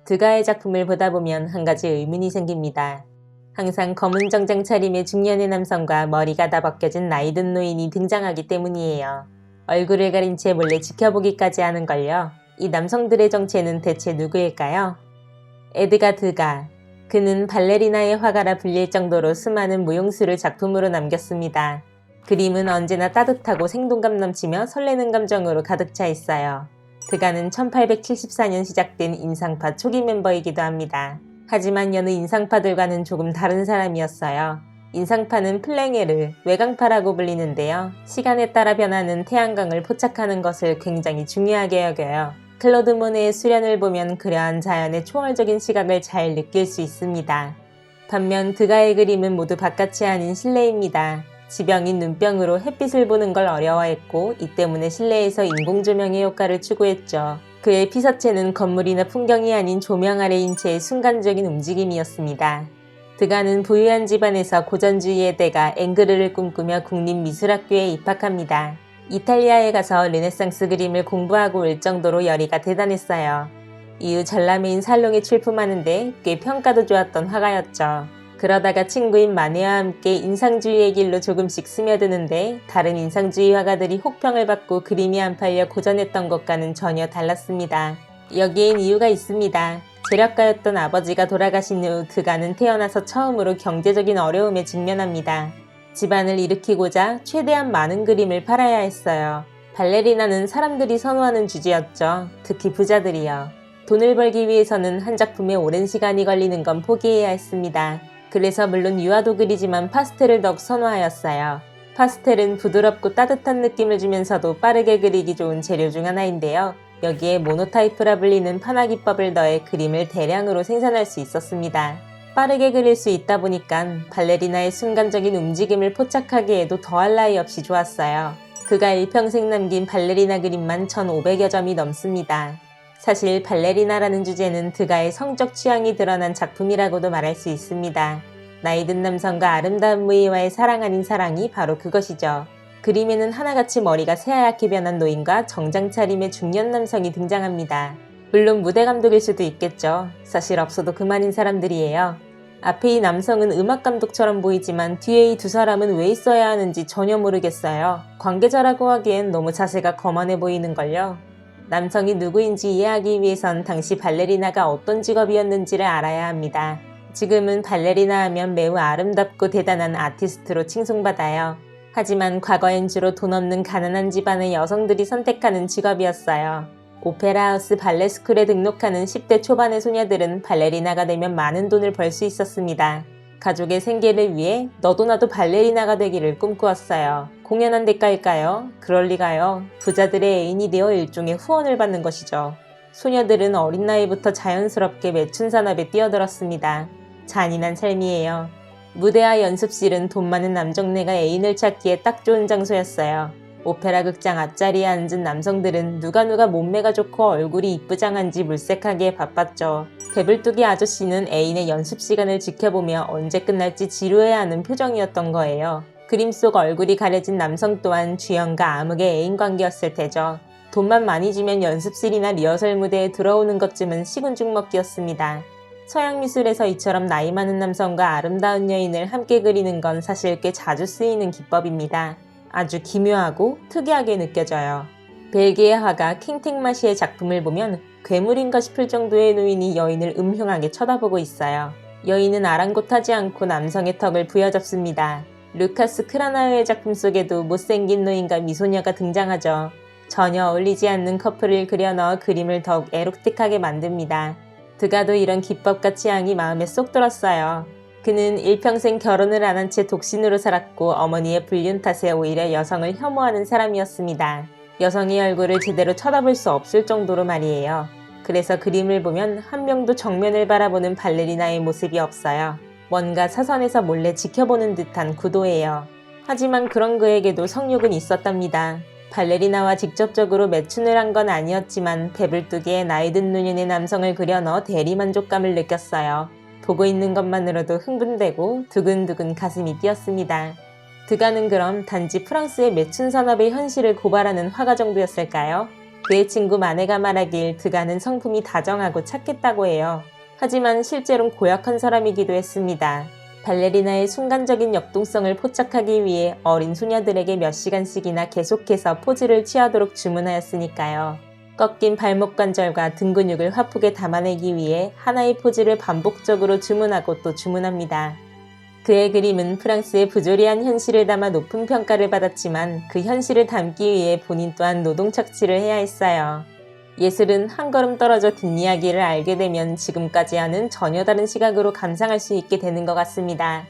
드가의 작품을 보다 보면 한 가지 의문이 생깁니다. 항상 검은 정장 차림의 중년의 남성과 머리가 다 벗겨진 나이든 노인이 등장하기 때문이에요. 얼굴을 가린 채 몰래 지켜보기까지 하는걸요. 이 남성들의 정체는 대체 누구일까요? 에드가 드가. 그는 발레리나의 화가라 불릴 정도로 수많은 무용수를 작품으로 남겼습니다. 그림은 언제나 따뜻하고 생동감 넘치며 설레는 감정으로 가득 차 있어요. 드가는 1874년 시작된 인상파 초기 멤버이기도 합니다. 하지만 여느 인상파들과는 조금 다른 사람이었어요. 인상파는 플랭에르, 외강파라고 불리는데요. 시간에 따라 변하는 태양광을 포착하는 것을 굉장히 중요하게 여겨요. 클로드 모네의 수련을 보면 그러한 자연의 초월적인 시각을 잘 느낄 수 있습니다. 반면 드가의 그림은 모두 바깥이 아닌 실내입니다. 지병인 눈병으로 햇빛을 보는 걸 어려워했고 이 때문에 실내에서 인공조명의 효과를 추구했죠. 그의 피사체는 건물이나 풍경이 아닌 조명 아래인 채의 순간적인 움직임이었습니다. 드가는 부유한 집안에서 고전주의의 대가 앵그르를 꿈꾸며 국립미술학교에 입학합니다. 이탈리아에 가서 르네상스 그림을 공부하고 올 정도로 열의가 대단했어요. 이후 전람회인 살롱에 출품하는데 꽤 평가도 좋았던 화가였죠. 그러다가 친구인 마네와 함께 인상주의의 길로 조금씩 스며드는데 다른 인상주의 화가들이 혹평을 받고 그림이 안 팔려 고전했던 것과는 전혀 달랐습니다. 여기엔 이유가 있습니다. 재력가였던 아버지가 돌아가신 후 드가는 태어나서 처음으로 경제적인 어려움에 직면합니다. 집안을 일으키고자 최대한 많은 그림을 팔아야 했어요. 발레리나는 사람들이 선호하는 주제였죠. 특히 부자들이요. 돈을 벌기 위해서는 한 작품에 오랜 시간이 걸리는 건 포기해야 했습니다. 그래서 물론 유화도 그리지만 파스텔을 더욱 선호하였어요. 파스텔은 부드럽고 따뜻한 느낌을 주면서도 빠르게 그리기 좋은 재료 중 하나인데요. 여기에 모노타이프라 불리는 판화 기법을 더해 그림을 대량으로 생산할 수 있었습니다. 빠르게 그릴 수 있다 보니까 발레리나의 순간적인 움직임을 포착하기에도 더할 나위 없이 좋았어요. 그가 일평생 남긴 발레리나 그림만 1500여 점이 넘습니다. 사실 발레리나라는 주제는 드가의 성적 취향이 드러난 작품이라고도 말할 수 있습니다. 나이든 남성과 아름다운 무예와의 사랑 아닌 사랑이 바로 그것이죠. 그림에는 하나같이 머리가 새하얗게 변한 노인과 정장 차림의 중년 남성이 등장합니다. 물론 무대 감독일 수도 있겠죠. 사실 없어도 그만인 사람들이에요. 앞에 이 남성은 음악 감독처럼 보이지만 뒤에 이 두 사람은 왜 있어야 하는지 전혀 모르겠어요. 관계자라고 하기엔 너무 자세가 거만해 보이는걸요. 남성이 누구인지 이해하기 위해선 당시 발레리나가 어떤 직업이었는지를 알아야 합니다. 지금은 발레리나 하면 매우 아름답고 대단한 아티스트로 칭송받아요. 하지만 과거엔 주로 돈 없는 가난한 집안의 여성들이 선택하는 직업이었어요. 오페라하우스 발레스쿨에 등록하는 10대 초반의 소녀들은 발레리나가 되면 많은 돈을 벌 수 있었습니다. 가족의 생계를 위해 너도 나도 발레리나가 되기를 꿈꾸었어요. 공연한 대가일까요? 그럴 리가요. 부자들의 애인이 되어 일종의 후원을 받는 것이죠. 소녀들은 어린 나이부터 자연스럽게 매춘 산업에 뛰어들었습니다. 잔인한 삶이에요. 무대와 연습실은 돈 많은 남정네가 애인을 찾기에 딱 좋은 장소였어요. 오페라 극장 앞자리에 앉은 남성들은 누가 몸매가 좋고 얼굴이 이쁘장한지 물색하기에 바빴죠. 배불뚝이 아저씨는 애인의 연습 시간을 지켜보며 언제 끝날지 지루해하는 표정이었던 거예요. 그림 속 얼굴이 가려진 남성 또한 주연과 암흑의 애인 관계였을 테죠. 돈만 많이 주면 연습실이나 리허설 무대에 들어오는 것쯤은 식은 죽 먹기였습니다. 서양 미술에서 이처럼 나이 많은 남성과 아름다운 여인을 함께 그리는 건 사실 꽤 자주 쓰이는 기법입니다. 아주 기묘하고 특이하게 느껴져요. 벨기에 화가 킹택마시의 작품을 보면 괴물인가 싶을 정도의 노인이 여인을 음흉하게 쳐다보고 있어요. 여인은 아랑곳하지 않고 남성의 턱을 부여잡습니다. 루카스 크라나흐의 작품 속에도 못생긴 노인과 미소녀가 등장하죠. 전혀 어울리지 않는 커플을 그려 넣어 그림을 더욱 에로틱하게 만듭니다. 드가도 이런 기법과 취향이 마음에 쏙 들었어요. 그는 일평생 결혼을 안 한 채 독신으로 살았고 어머니의 불륜 탓에 오히려 여성을 혐오하는 사람이었습니다. 여성의 얼굴을 제대로 쳐다볼 수 없을 정도로 말이에요. 그래서 그림을 보면 한 명도 정면을 바라보는 발레리나의 모습이 없어요. 뭔가 사선에서 몰래 지켜보는 듯한 구도예요. 하지만 그런 그에게도 성욕은 있었답니다. 발레리나와 직접적으로 매춘을 한 건 아니었지만 배불뚝에 나이든 노년의 남성을 그려 넣어 대리만족감을 느꼈어요. 보고 있는 것만으로도 흥분되고 두근두근 가슴이 뛰었습니다. 드가는 그럼 단지 프랑스의 매춘 산업의 현실을 고발하는 화가 정도였을까요? 그의 친구 마네가 말하길 드가는 성품이 다정하고 착했다고 해요. 하지만 실제로는 고약한 사람이기도 했습니다. 발레리나의 순간적인 역동성을 포착하기 위해 어린 소녀들에게 몇 시간씩이나 계속해서 포즈를 취하도록 주문하였으니까요. 꺾인 발목 관절과 등 근육을 화폭에 담아내기 위해 하나의 포즈를 반복적으로 주문하고 또 주문합니다. 그의 그림은 프랑스의 부조리한 현실을 담아 높은 평가를 받았지만 그 현실을 담기 위해 본인 또한 노동 착취를 해야 했어요. 예술은 한 걸음 떨어져 뒷이야기를 알게 되면 지금까지와는 전혀 다른 시각으로 감상할 수 있게 되는 것 같습니다.